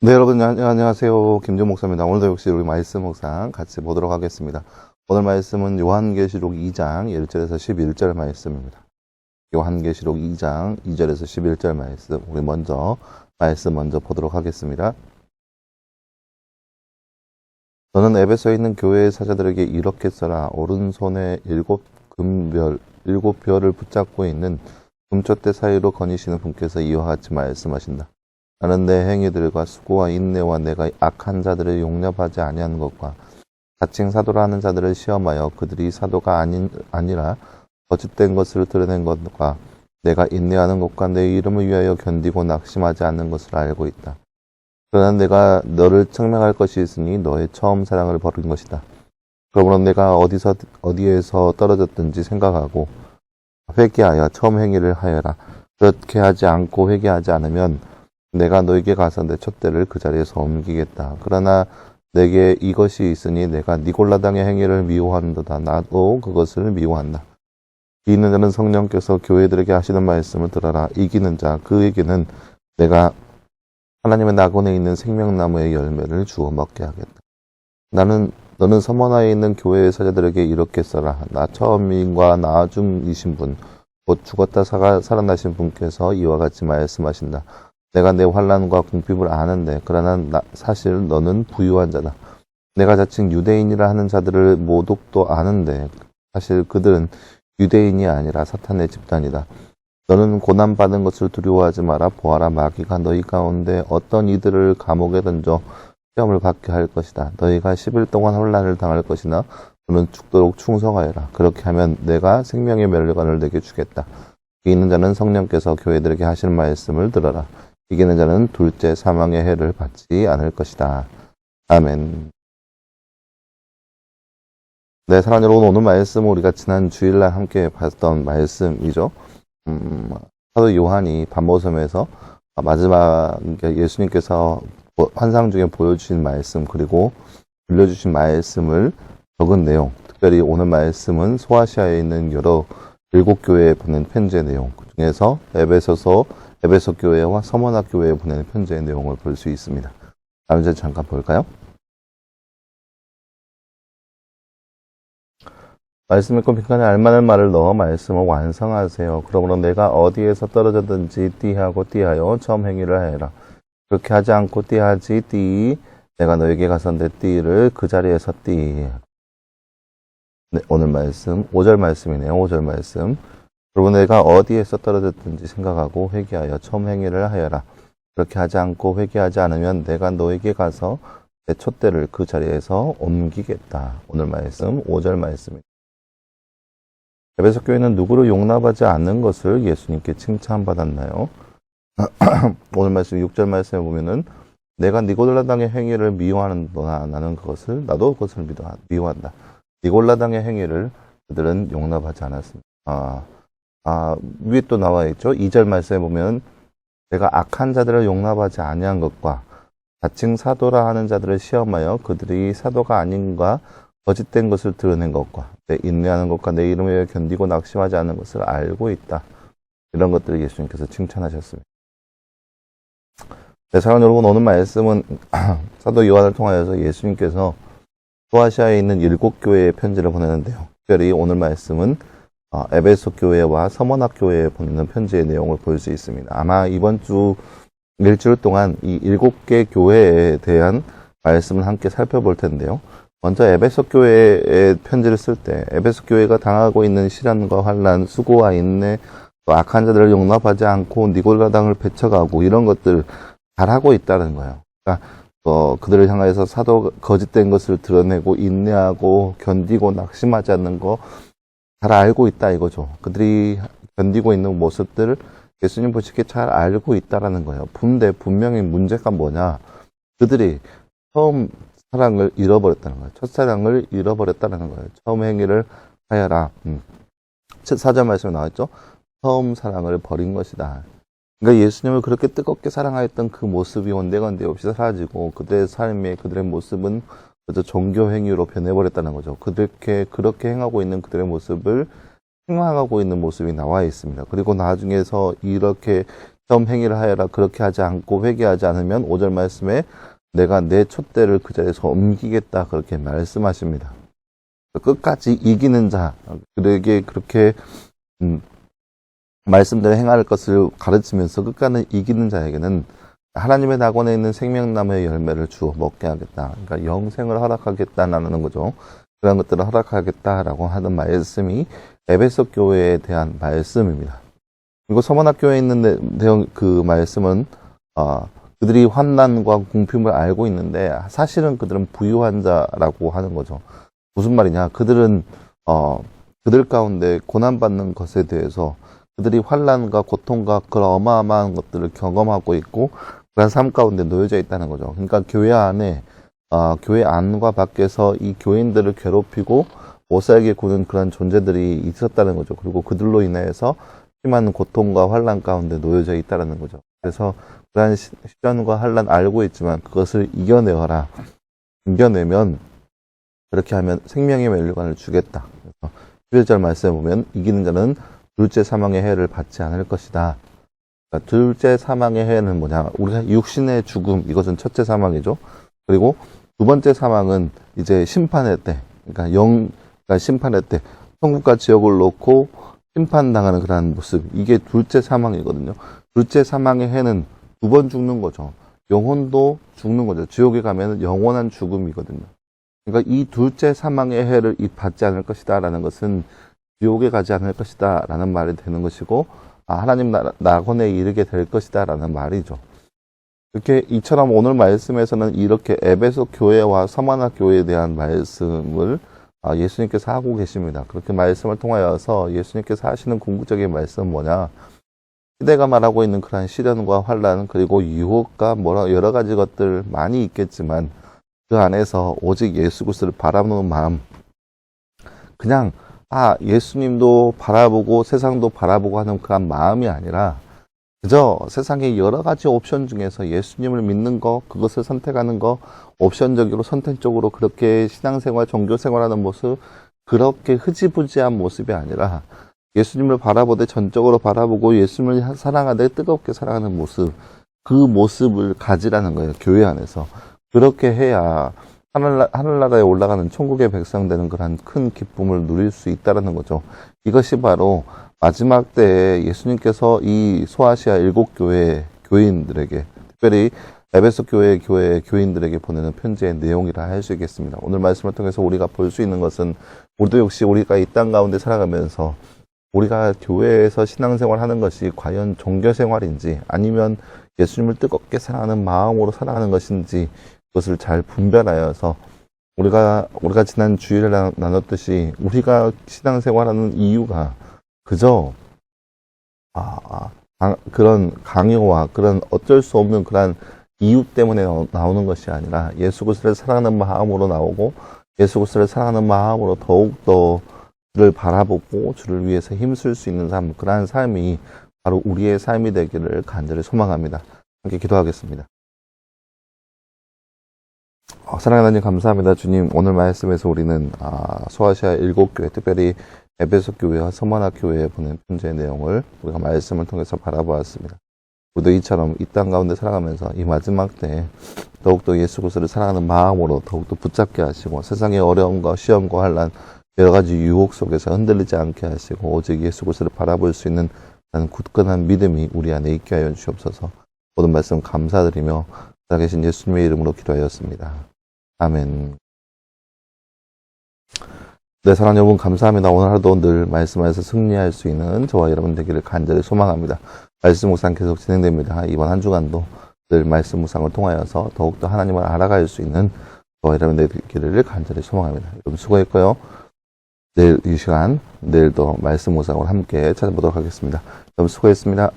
네, 여러분, 안녕하세요. 김준 목사입니다. 오늘도 역시 우리 말씀 묵상 같이 보도록 하겠습니다. 오늘 말씀은 요한계시록 2장 1절에서 11절 말씀입니다. 요한계시록 2장 2절에서 11절 말씀, 우리 말씀 먼저 보도록 하겠습니다. 너는 에베소에 있는 교회의 사자들에게 이렇게 써라. 오른손에 일곱 별을 붙잡고 있는 금촛대 사이로 거니시는 분께서 이와 같이 말씀하신다. 나는 내 행위들과 수고와 인내와 내가 악한 자들을 용납하지 아니하는 것과 자칭 사도라 하는 자들을 시험하여 그들이 사도가 아니라 거짓된 것을 드러낸 것과 내가 인내하는 것과 내 이름을 위하여 견디고 낙심하지 않는 것을 알고 있다. 그러나 내가 너를 청명할 것이 있으니 너의 처음 사랑을 버린 것이다. 그러므로 내가 어디에서 떨어졌든지 생각하고 회개하여 처음 행위를 하여라. 그렇게 하지 않고 회개하지 않으면 내가 너에게 가서 내 촛대를 그 자리에서 옮기겠다. 그러나 내게 이것이 있으니 내가 니골라당의 행위를 미워하는도다. 나도 그것을 미워한다. 이기는 자는 성령께서 교회들에게 하시는 말씀을 들어라. 이기는 자 그에게는 내가 하나님의 낙원에 있는 생명나무의 열매를 주어 먹게 하겠다. 너는 서머나에 있는 교회의 사자들에게 이렇게 써라. 나 처음인과 나중이신 분, 곧 죽었다 살아나신 분께서 이와 같이 말씀하신다. 내가 내 환난과 궁핍을 아는데 그러나 사실 너는 부유한 자다. 내가 자칭 유대인이라 하는 자들을 모독도 아는데 사실 그들은 유대인이 아니라 사탄의 집단이다. 너는 고난받은 것을 두려워하지 마라. 보아라, 마귀가 너희 가운데 어떤 이들을 감옥에 던져 시험을 받게 할 것이다. 너희가 10일 동안 혼란을 당할 것이나 너는 죽도록 충성하여라. 그렇게 하면 내가 생명의 멸관을 내게 주겠다. 이기는 자는 성령께서 교회들에게 하시는 말씀을 들어라. 이기는 자는 둘째 사망의 해를 받지 않을 것이다. 아멘. 네, 사랑하는 여러분, 오늘 말씀은 우리가 지난 주일날 함께 봤던 말씀이죠. 사도 요한이 반모섬에서 마지막 예수님께서 환상 중에 보여주신 말씀 그리고 들려주신 말씀을 적은 내용, 특별히 오늘 말씀은 소아시아에 있는 여러 7교회에 보낸 편지의 내용, 그 중에서 에베소 교회와 서머나 교회에 보내는 편지의 내용을 볼 수 있습니다. 다음 이제 잠깐 볼까요? 말씀 읽고 빈칸에 알만한 말을 넣어 말씀을 완성하세요. 그러므로 내가 어디에서 떨어졌든지 띠하여 처음 행위를 하여라. 그렇게 하지 않고 띠하지 띠. 내가 너에게 가서 내 띠를 그 자리에서 띠. 네, 오늘 말씀 5절 말씀이네요. 5절 말씀. 그리고 내가 어디에서 떨어졌든지 생각하고 회개하여 처음 행위를 하여라. 그렇게 하지 않고 회개하지 않으면 내가 너에게 가서 내 촛대를 그 자리에서 옮기겠다. 오늘 말씀 5절 말씀입니다. 에베소 교회는 누구를 용납하지 않는 것을 예수님께 칭찬받았나요? 오늘 말씀 6절 말씀에 보면은 내가 니골라당의 행위를 미워하는도나 나도 그것을 미워한다. 니골라당의 행위를 그들은 용납하지 않았습니다. 위에 또 나와 있죠. 2절 말씀에 보면 내가 악한 자들을 용납하지 아니한 것과 자칭 사도라 하는 자들을 시험하여 그들이 사도가 아닌가 거짓된 것을 드러낸 것과 내 인내하는 것과 내 이름에 견디고 낙심하지 않는 것을 알고 있다. 이런 것들을 예수님께서 칭찬하셨습니다. 네, 사랑하는 여러분, 오늘 말씀은 사도 요한을 통하여서 예수님께서 소아시아에 있는 7교회에 편지를 보내는데요. 특별히 오늘 말씀은 에베소 교회와 서머나 교회에 보내는 편지의 내용을 볼 수 있습니다. 아마 이번 주 일주일 동안 이 7개 교회에 대한 말씀을 함께 살펴볼 텐데요. 먼저 에베소 교회에 편지를 쓸 때 에베소 교회가 당하고 있는 시련과 환난, 수고와 인내, 또 악한 자들을 용납하지 않고 니골라당을 배척하고 이런 것들 잘하고 있다는 거예요. 그러니까 그들을 향해서 거짓된 것을 드러내고 인내하고 견디고 낙심하지 않는 거 잘 알고 있다 이거죠. 그들이 견디고 있는 모습들을 예수님 보시기에 잘 알고 있다라는 거예요. 분명히 문제가 뭐냐? 그들이 처음 사랑을 잃어버렸다는 거예요. 첫사랑을 잃어버렸다는 거예요. 처음 행위를 하여라. 4절 말씀에 나왔죠. 처음 사랑을 버린 것이다. 그러니까 예수님을 그렇게 뜨겁게 사랑하였던 그 모습이 온데간데 없이 사라지고 그들의 삶에 그들의 모습은 그저 종교 행위로 변해버렸다는 거죠. 그렇게 행하고 있는 그들의 모습을 행망하고 있는 모습이 나와 있습니다. 그리고 나중에서 이렇게 시험 행위를 하여라. 그렇게 하지 않고 회개하지 않으면 5절 말씀에 내가 내 촛대를 그 자리에서 옮기겠다. 그렇게 말씀하십니다. 끝까지 이기는 자들에게 그렇게 말씀대로 행할 것을 가르치면서 끝까지 이기는 자에게는 하나님의 낙원에 있는 생명나무의 열매를 주어 먹게 하겠다. 그러니까 영생을 허락하겠다라는 거죠. 그런 것들을 허락하겠다라고 하는 말씀이 에베소 교회에 대한 말씀입니다. 그리고 서머나교회에 있는 그 말씀은 그들이 환난과 궁핍을 알고 있는데 사실은 그들은 부유한 자라고 하는 거죠. 무슨 말이냐? 그들은 그들 가운데 고난받는 것에 대해서 그들이 환난과 고통과 그런 어마어마한 것들을 경험하고 있고 그런 삶 가운데 놓여져 있다는 거죠. 그러니까 교회 안에 교회 안과 밖에서 이 교인들을 괴롭히고 못 살게 구는 그런 존재들이 있었다는 거죠. 그리고 그들로 인해서 심한 고통과 환난 가운데 놓여져 있다는 거죠. 그래서 그러한 시련과 환난 알고 있지만 그것을 이겨내어라. 이겨내면 그렇게 하면 생명의 멸류관을 주겠다. 그래서 11절 말씀에 보면 이기는 자는 둘째 사망의 해를 받지 않을 것이다. 그러니까 둘째 사망의 해는 뭐냐? 우리가 육신의 죽음, 이것은 첫째 사망이죠. 그리고 두 번째 사망은 이제 심판의 때, 그러니까 심판의 때, 천국과 지옥을 놓고 심판당하는 그런 모습. 이게 둘째 사망이거든요. 둘째 사망의 해는 두 번 죽는 거죠. 영혼도 죽는 거죠. 지옥에 가면 영원한 죽음이거든요. 그러니까 이 둘째 사망의 해를 받지 않을 것이다 라는 것은 지옥에 가지 않을 것이다 라는 말이 되는 것이고 하나님 낙원에 이르게 될 것이다 라는 말이죠. 이렇게 이처럼 오늘 말씀에서는 이렇게 에베소 교회와 서머나 교회에 대한 말씀을 예수님께서 하고 계십니다. 그렇게 말씀을 통하여서 예수님께서 하시는 궁극적인 말씀은 뭐냐? 시대가 말하고 있는 그러한 시련과 환란 그리고 유혹과 여러 가지 것들 많이 있겠지만 그 안에서 오직 예수 그리스도를 바라보는 마음, 그냥 예수님도 바라보고 세상도 바라보고 하는 그런 마음이 아니라 그저 세상의 여러 가지 옵션 중에서 예수님을 믿는 거, 그것을 선택하는 거, 옵션적으로 선택적으로 그렇게 신앙생활, 종교생활하는 모습, 그렇게 흐지부지한 모습이 아니라 예수님을 바라보되 전적으로 바라보고 예수님을 사랑하되 뜨겁게 사랑하는 모습, 그 모습을 가지라는 거예요. 교회 안에서. 그렇게 해야 하늘나라에 올라가는 천국의 백성 되는 그런 큰 기쁨을 누릴 수 있다는 거죠. 이것이 바로 마지막 때에 예수님께서 이 소아시아 7교회 교인들에게, 특별히 에베소 교회 교인들에게 보내는 편지의 내용이라 할 수 있겠습니다. 오늘 말씀을 통해서 우리가 볼 수 있는 것은 우리도 역시 우리가 이 땅 가운데 살아가면서 우리가 교회에서 신앙생활 하는 것이 과연 종교생활인지 아니면 예수님을 뜨겁게 사랑하는 마음으로 살아가는 것인지 그것을 잘 분별하여서 우리가 지난 주일에 나눴듯이 우리가 신앙생활하는 이유가 그저 그런 강요와 그런 어쩔 수 없는 그런 이유 때문에 나오는 것이 아니라 예수 그리스도를 사랑하는 마음으로 나오고 예수 그리스도를 사랑하는 마음으로 더욱더 주를 바라보고 주를 위해서 힘쓸 수 있는 삶, 그러한 삶이 바로 우리의 삶이 되기를 간절히 소망합니다. 함께 기도하겠습니다. 사랑하는 하나님 감사합니다. 주님, 오늘 말씀에서 우리는 소아시아 7교회, 특별히 에베소 교회와 서머나 교회에 보낸 편지의 내용을 우리가 말씀을 통해서 바라보았습니다. 우리도 이처럼 이 땅 가운데 살아가면서 이 마지막 때에 더욱더 예수 그리스도를 사랑하는 마음으로 더욱더 붙잡게 하시고 세상의 어려움과 시험과 환난 여러 가지 유혹 속에서 흔들리지 않게 하시고 오직 예수 그리스도를 바라볼 수 있는 굳건한 믿음이 우리 안에 있게 하여 주옵소서. 모든 말씀 감사드리며 살아계신 예수님의 이름으로 기도하였습니다. 아멘. 네, 사랑하는 여러분 감사합니다. 오늘 하루도 늘 말씀에서 승리할 수 있는 저와 여러분 되기를 간절히 소망합니다. 말씀 묵상 계속 진행됩니다. 이번 한 주간도 늘 말씀 묵상을 통하여서 더욱더 하나님을 알아갈 수 있는 저와 여러분 되기를 간절히 소망합니다. 여러분 수고했고요. 내일 이 시간 내일도 말씀 묵상을 함께 찾아보도록 하겠습니다. 여러분 수고했습니다.